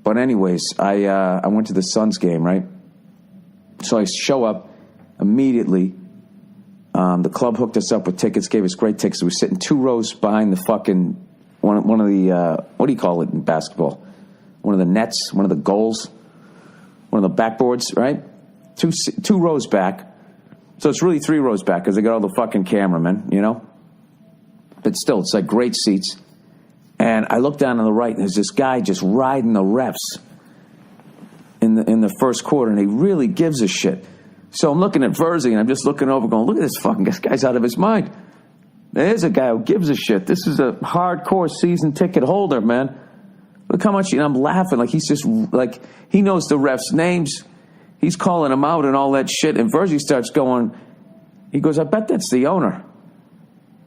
But anyways, I went to the Suns game, right? So I show up immediately. The club hooked us up with tickets, gave us great tickets. We were sitting 2 rows behind the fucking, one of the, what do you call it in basketball? One of the nets, one of the goals, one of the backboards, right? Two rows back. So it's really 3 rows back because they got all the fucking cameramen, you know? But still, it's like great seats. And I look down on the right, and there's this guy just riding the refs in the first quarter, and he really gives a shit. So I'm looking at Verzi, and I'm just looking over going, look at this guy's out of his mind. There's a guy who gives a shit. This is a hardcore season ticket holder, man. Look how much, I'm laughing. Like, he's just, like, he knows the refs' names. He's calling them out and all that shit. And Verzi starts going, he goes, I bet that's the owner.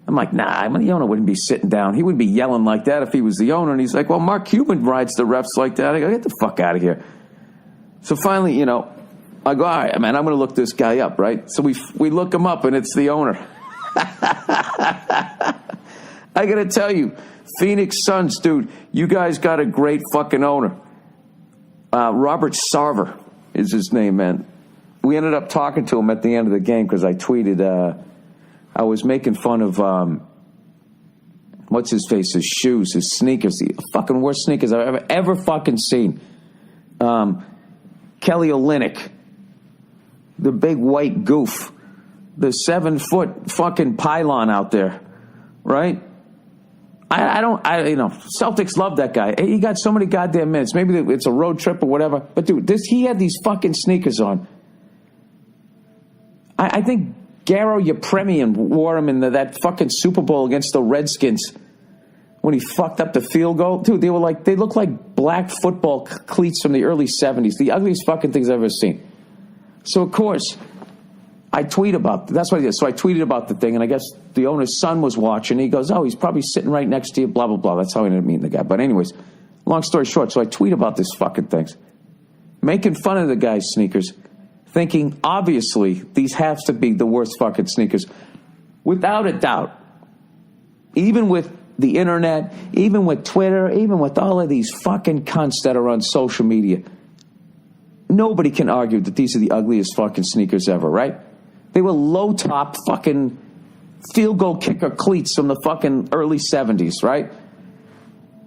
I'm like, nah, the owner wouldn't be sitting down. He wouldn't be yelling like that if he was the owner. And he's like, well, Mark Cuban rides the refs like that. I go, get the fuck out of here. So finally, I go, all right, man, I'm going to look this guy up, right? So we look him up, and it's the owner. I got to tell you, Phoenix Suns, dude, you guys got a great fucking owner. Robert Sarver is his name, man. We ended up talking to him at the end of the game because I tweeted, I was making fun of, what's his face, his shoes, his sneakers, the fucking worst sneakers I've ever fucking seen. Kelly Olynyk, the big white goof, the 7-foot fucking pylon out there, right? Celtics love that guy. He got so many goddamn minutes. Maybe it's a road trip or whatever. But dude, he had these fucking sneakers on. I think Garo Yepremian wore him in that fucking Super Bowl against the Redskins when he fucked up the field goal. Dude, they looked like black football cleats from the early 70s. The ugliest fucking things I've ever seen. So, of course, I tweet about that's what I did. So I tweeted about the thing, and I guess the owner's son was watching. He goes, oh, he's probably sitting right next to you, blah, blah, blah. That's how I ended up meeting the guy. But anyways, long story short, so I tweet about this fucking things, making fun of the guy's sneakers, thinking, obviously, these have to be the worst fucking sneakers. Without a doubt. Even with the internet, even with Twitter, even with all of these fucking cunts that are on social media, nobody can argue that these are the ugliest fucking sneakers ever, right? They were low-top fucking field goal kicker cleats from the fucking early 70s, right?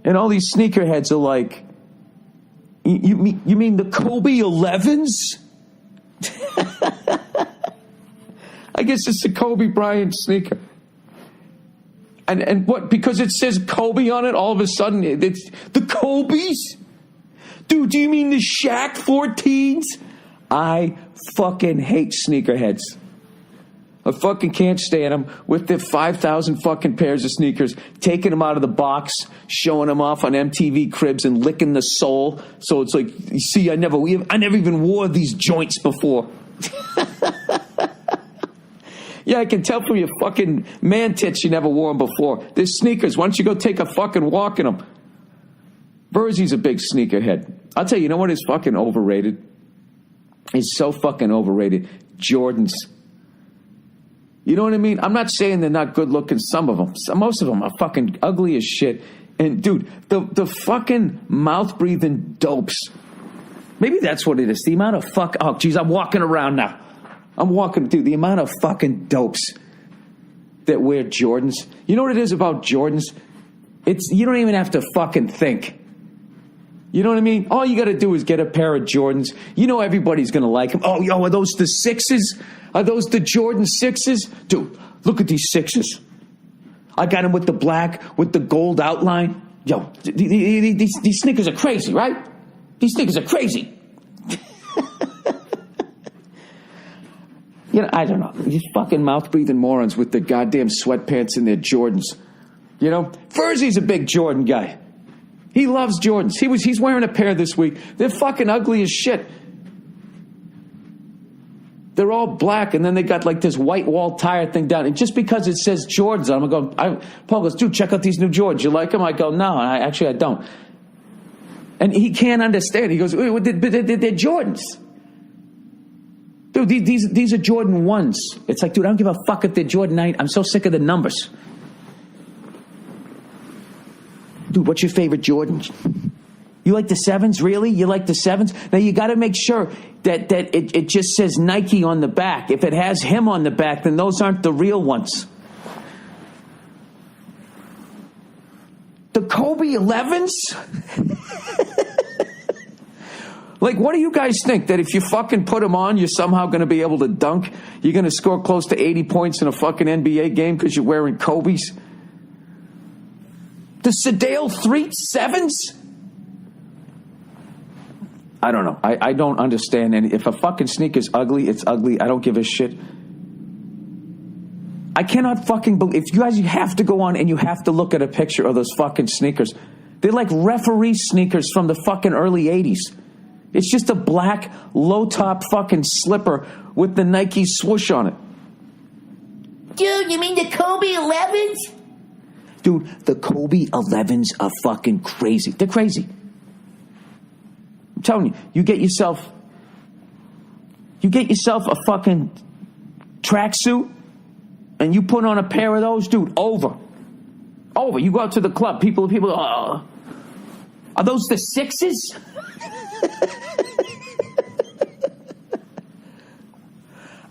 And all these sneakerheads are like, you mean the Kobe 11s? I guess it's a Kobe Bryant sneaker. And what? Because it says Kobe on it, all of a sudden it's the Kobe's? Dude, do you mean the Shaq 14s? I fucking hate sneakerheads. I fucking can't stand them with their 5,000 fucking pairs of sneakers, taking them out of the box, showing them off on MTV Cribs and licking the sole. So it's like, you see, I never even wore these joints before. Yeah, I can tell from your fucking man tits you never wore them before. They're sneakers. Why don't you go take a fucking walk in them? Verzi's a big sneakerhead. I'll tell you, you know what is fucking overrated? It's so fucking overrated. Jordans. You know what I mean? I'm not saying they're not good looking, some of them. Most of them are fucking ugly as shit. And, dude, the fucking mouth-breathing dopes. Maybe that's what it is. The amount of oh, geez, I'm walking around now. Dude, the amount of fucking dopes that wear Jordans. You know what it is about Jordans? You don't even have to fucking think. You know what I mean? All you got to do is get a pair of Jordans. You know everybody's going to like them. Oh, yo, are those the 6s? Are those the Jordan 6s? Dude, look at these 6s. I got them with the black, with the gold outline. Yo, these sneakers are crazy, right? These sneakers are crazy. You know, I don't know. These fucking mouth-breathing morons with the goddamn sweatpants and their Jordans. You know? Verzi's a big Jordan guy. He loves Jordans. He's wearing a pair this week. They're fucking ugly as shit. They're all black, and then they got like this white wall tire thing down. And just because it says Jordans on them, Paul goes, dude, check out these new Jordans. You like them? I go, no, I don't. And he can't understand. He goes, they're Jordans. Dude, these are Jordan 1s. It's like, dude, I don't give a fuck if they're Jordan 9. I'm so sick of the numbers. Dude, what's your favorite Jordan? You like the 7s? Really? You like the 7s? Now, you got to make sure that it just says Nike on the back. If it has him on the back, then those aren't the real ones. The Kobe 11s? Like, what do you guys think? That if you fucking put them on, you're somehow going to be able to dunk? You're going to score close to 80 points in a fucking NBA game because you're wearing Kobe's? The Sedale 3-7s? I don't know. I don't understand any. If a fucking sneaker's ugly, it's ugly. I don't give a shit. I cannot fucking believe. If you guys, you have to go on and you have to look at a picture of those fucking sneakers. They're like referee sneakers from the fucking early 80s. It's just a black, low-top fucking slipper with the Nike swoosh on it. Dude, you mean the Kobe 11s? Dude, the Kobe 11s are fucking crazy. They're crazy. I'm telling you, you get yourself a fucking tracksuit and you put on a pair of those, dude, over. You go out to the club, people, are those the 6s?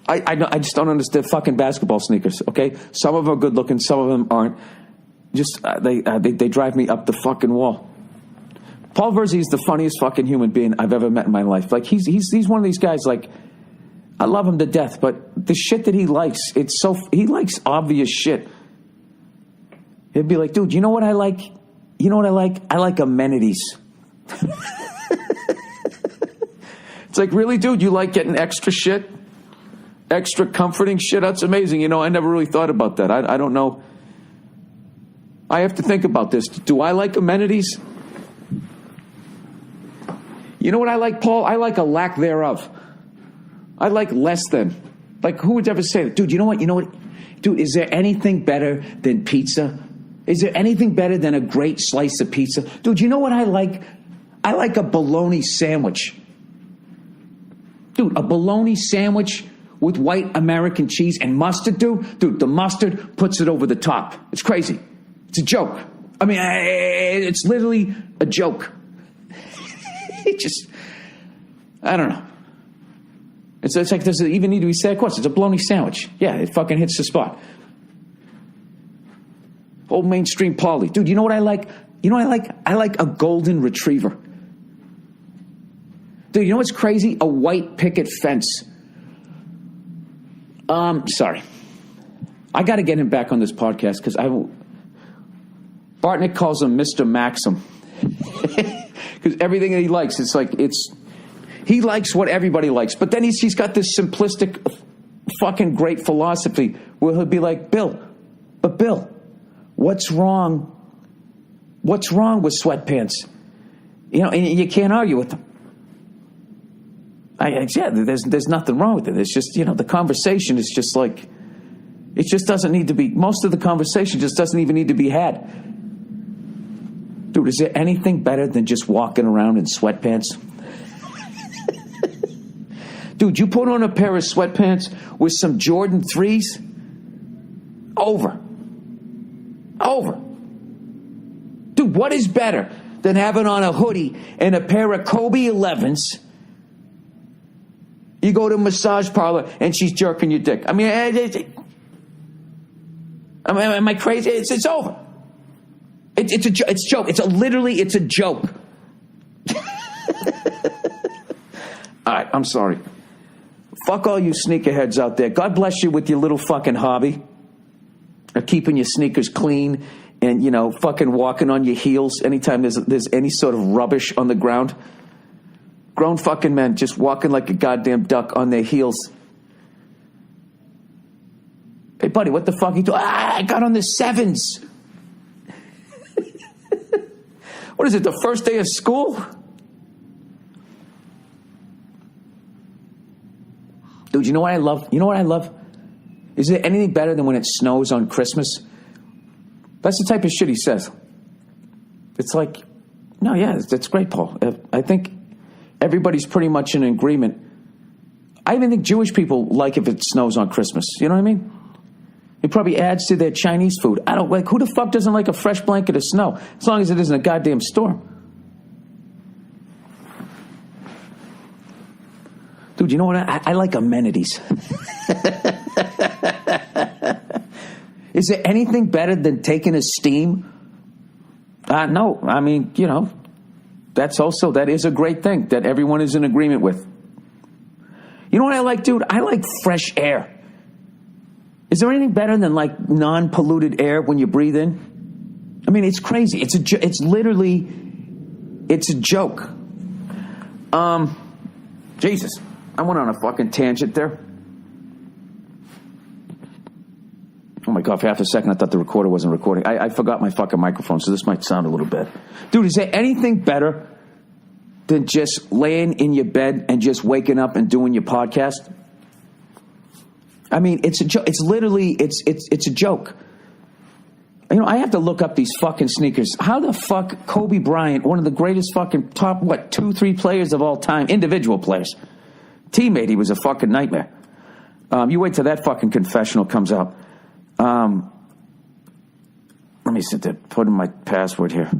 I just don't understand fucking basketball sneakers, okay? Some of them are good looking, some of them aren't. Just, they drive me up the fucking wall. Paul Verzi is the funniest fucking human being I've ever met in my life. Like, he's one of these guys, like, I love him to death, but the shit that he likes, he likes obvious shit. He'd be like, dude, you know what I like? You know what I like? I like amenities. It's like, really, dude, you like getting extra shit? Extra comforting shit? That's amazing. You know, I never really thought about that. I don't know. I have to think about this. Do I like amenities? You know what I like, Paul? I like a lack thereof. I like less than. Like, who would ever say that? Dude, you know what? Dude, is there anything better than pizza? Is there anything better than a great slice of pizza? Dude, you know what I like? I like a bologna sandwich. Dude, a bologna sandwich with white American cheese and mustard, dude. Dude, the mustard puts it over the top. It's crazy. It's a joke. I mean, it's literally a joke. It just, I don't know. It's like, does it even need to be said? Of course, it's a bologna sandwich. Yeah, it fucking hits the spot. Old mainstream Paulie. Dude, you know what I like? You know what I like? I like a golden retriever. Dude, you know what's crazy? A white picket fence. Sorry. I got to get him back on this podcast because Bartnick calls him Mr. Maxim. Because everything that he likes, he likes what everybody likes. But then he's got this simplistic fucking great philosophy where he'll be like, Bill, what's wrong? What's wrong with sweatpants? You know, and you can't argue with them. There's nothing wrong with it. It's just, you know, the conversation is just like, it just doesn't need to be, most of the conversation just doesn't even need to be had. Dude, is there anything better than just walking around in sweatpants? Dude, you put on a pair of sweatpants with some Jordan 3s, over. Dude, what is better than having on a hoodie and a pair of Kobe 11s? You go to a massage parlor and she's jerking your dick. I mean, am I crazy? It's over. It's a joke. It's a joke. All right, I'm sorry. Fuck all you sneakerheads out there. God bless you with your little fucking hobby of keeping your sneakers clean and, you know, fucking walking on your heels anytime there's any sort of rubbish on the ground. Grown fucking men just walking like a goddamn duck on their heels. Hey, buddy, what the fuck are you doing? I got on the 7s. What is it, the first day of school? Dude, you know what I love? Is there anything better than when it snows on Christmas? That's the type of shit he says. It's like, no, yeah, that's great, Paul. I think everybody's pretty much in agreement. I even think Jewish people like if it snows on Christmas. You know what I mean? It probably adds to their Chinese food. I don't like, who the fuck doesn't like a fresh blanket of snow? As long as it isn't a goddamn storm. Dude, you know what? I like amenities. Is there anything better than taking a steam? No. I mean, that is a great thing that everyone is in agreement with. You know what I like, dude? I like fresh air. Is there anything better than like non-polluted air when you breathe in? I mean, it's crazy. It's a joke. Jesus, I went on a fucking tangent there. Oh my God, for half a second I thought the recorder wasn't recording. I forgot my fucking microphone, so this might sound a little bad. Dude, is there anything better than just laying in your bed and just waking up and doing your podcast? I mean, it's a joke. It's literally, it's a joke. I have to look up these fucking sneakers. How the fuck Kobe Bryant, one of the greatest fucking top, 2-3 players of all time, individual players. Teammate, he was a fucking nightmare. You wait till that fucking confessional comes out. Let me sit there, put in my password here.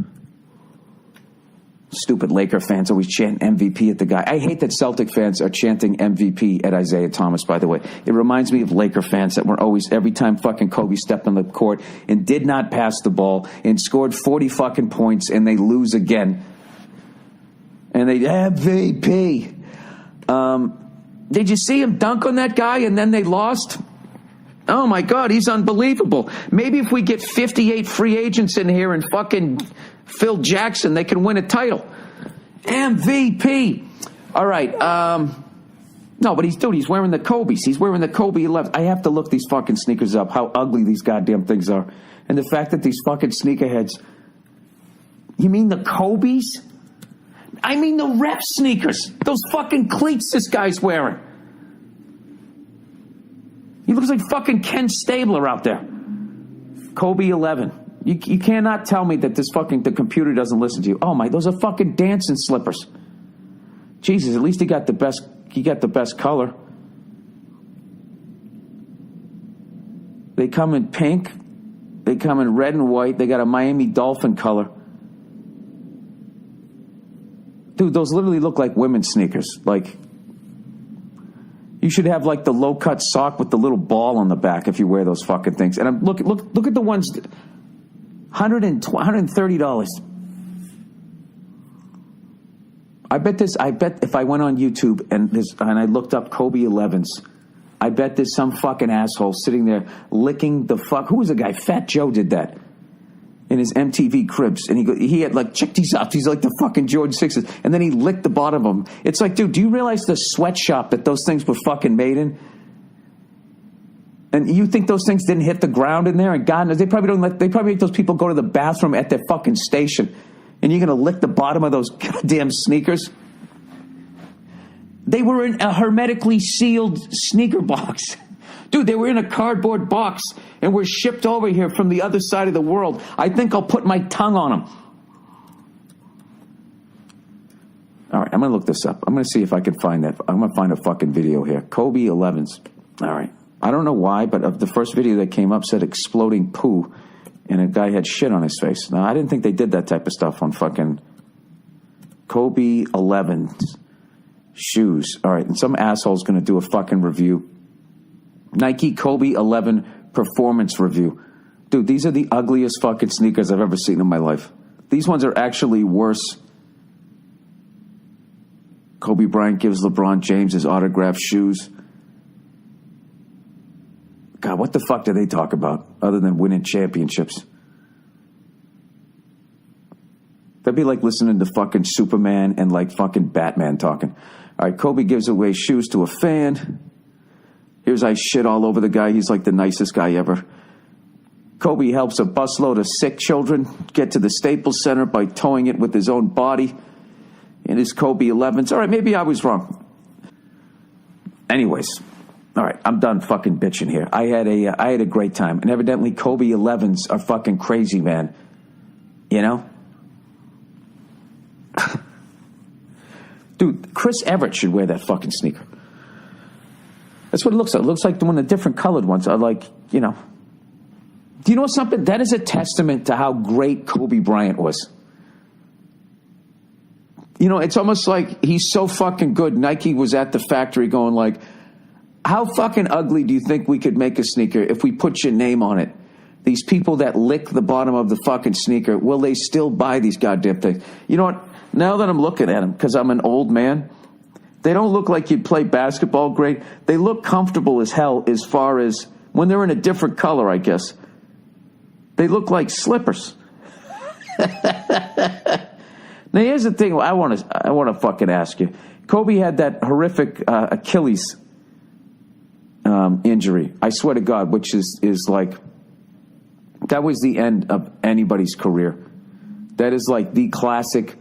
Stupid Laker fans always chant MVP at the guy. I hate that Celtic fans are chanting MVP at Isaiah Thomas, by the way. It reminds me of Laker fans that were always, every time fucking Kobe stepped on the court and did not pass the ball and scored 40 fucking points and they lose again. And they, MVP. Did you see him dunk on that guy and then they lost? Oh my God, he's unbelievable. Maybe if we get 58 free agents in here and fucking Phil Jackson, they can win a title. MVP. All right. No, but he's wearing the Kobe's. He's wearing the Kobe 11. I have to look these fucking sneakers up, how ugly these goddamn things are. And the fact that these fucking sneakerheads. You mean the Kobe's? I mean the rep sneakers. Those fucking cleats this guy's wearing. He looks like fucking Ken Stabler out there. Kobe 11. You cannot tell me that the computer doesn't listen to you. Oh my, those are fucking dancing slippers. Jesus, at least he got the best color. They come in pink. They come in red and white. They got a Miami Dolphin color. Dude, those literally look like women's sneakers. Like, you should have like the low-cut sock with the little ball on the back if you wear those fucking things. And look at the ones, $130. I bet if I went on YouTube and I looked up Kobe 11s, I bet there's some fucking asshole sitting there licking the fuck. Who was the guy? Fat Joe did that in his MTV Cribs, and he had like, check these out. He's like the fucking George Sixes, and then he licked the bottom of them. It's like, dude, do you realize the sweatshop that those things were fucking made in? And you think those things didn't hit the ground in there? And God knows, they probably make those people go to the bathroom at their fucking station, and you're gonna lick the bottom of those goddamn sneakers? They were in a hermetically sealed sneaker box. Dude, they were in a cardboard box and were shipped over here from the other side of the world. I think I'll put my tongue on them. All right, I'm going to look this up. I'm going to see if I can find that. I'm going to find a fucking video here. Kobe 11s. All right. I don't know why, but the first video that came up said exploding poo, and a guy had shit on his face. Now, I didn't think they did that type of stuff on fucking Kobe 11s. Shoes. All right, and some asshole's going to do a fucking review. Nike Kobe 11 performance review. Dude, these are the ugliest fucking sneakers I've ever seen in my life. These ones are actually worse. Kobe Bryant gives LeBron James his autographed shoes. God, what the fuck do they talk about other than winning championships? That'd be like listening to fucking Superman and like fucking Batman talking. All right, Kobe gives away shoes to a fan. Here's I shit all over the guy. He's like the nicest guy ever. Kobe helps a busload of sick children get to the Staples Center by towing it with his own body in his Kobe 11s. All right, maybe I was wrong. Anyways, all right, I'm done fucking bitching here. I had a great time, and evidently Kobe 11s are fucking crazy, man. You know? Dude, Chris Everett should wear that fucking sneaker. That's what it looks like. It looks like one of the different colored ones are like, you know. Do you know something? That is a testament to how great Kobe Bryant was. You know, it's almost like he's so fucking good. Nike was at the factory going like, how fucking ugly do you think we could make a sneaker if we put your name on it? These people that lick the bottom of the fucking sneaker, will they still buy these goddamn things? You know what? Now that I'm looking at them, because I'm an old man, they don't look like you'd play basketball great. They look comfortable as hell as far as when they're in a different color, I guess. They look like slippers. Now, here's the thing I want to fucking ask you. Kobe had that horrific Achilles injury. I swear to God, which is like, that was the end of anybody's career. That is like the classic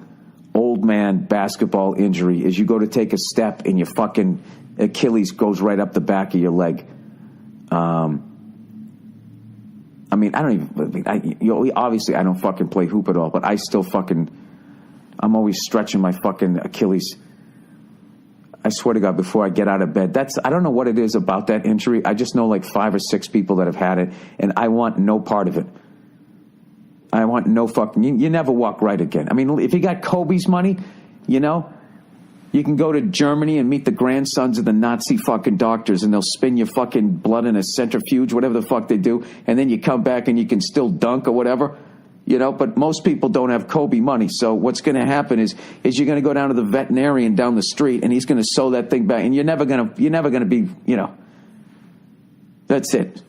old man basketball injury, is you go to take a step and your fucking Achilles goes right up the back of your leg. I mean, obviously I don't fucking play hoop at all, but I still I'm always stretching my fucking Achilles. I swear to God, before I get out of bed. I don't know what it is about that injury. I just know like 5 or 6 people that have had it, and I want no part of it. I want no fucking... You never walk right again. I mean, if you got Kobe's money, you know, you can go to Germany and meet the grandsons of the Nazi fucking doctors, and they'll spin your fucking blood in a centrifuge, whatever the fuck they do, and then you come back and you can still dunk or whatever. You know, but most people don't have Kobe money. So what's going to happen is you're going to go down to the veterinarian down the street, and he's going to sew that thing back, and you're never going to be, you know. That's it.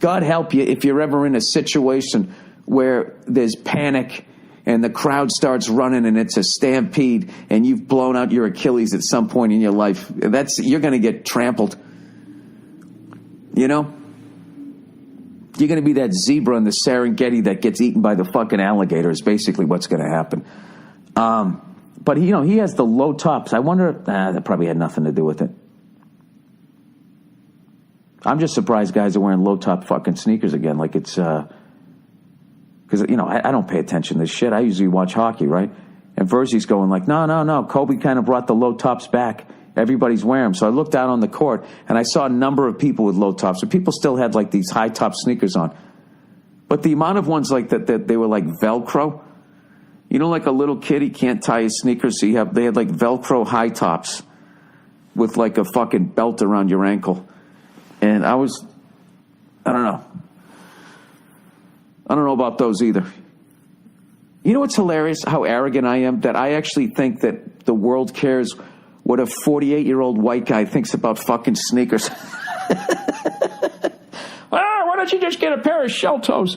God help you if you're ever in a situation where there's panic and the crowd starts running and it's a stampede and you've blown out your Achilles at some point in your life. You're going to get trampled. You know? You're going to be that zebra in the Serengeti that gets eaten by the fucking alligator is basically what's going to happen. But, you know, he has the low tops. I wonder, that probably had nothing to do with it. I'm just surprised guys are wearing low-top fucking sneakers again. Like it's, because, you know, I don't pay attention to this shit. I usually watch hockey, right? And Verzi's going like, no. Kobe kind of brought the low tops back. Everybody's wearing them. So I looked out on the court, and I saw a number of people with low tops. So people still had like these high-top sneakers on. But the amount of ones like that they were like Velcro. You know, like a little kid, he can't tie his sneakers, so they had like Velcro high tops with like a fucking belt around your ankle. And I don't know about those either. You know what's hilarious? How arrogant I am, that I actually think that the world cares what a 48-year-old white guy thinks about fucking sneakers. Why don't you just get a pair of shell toes?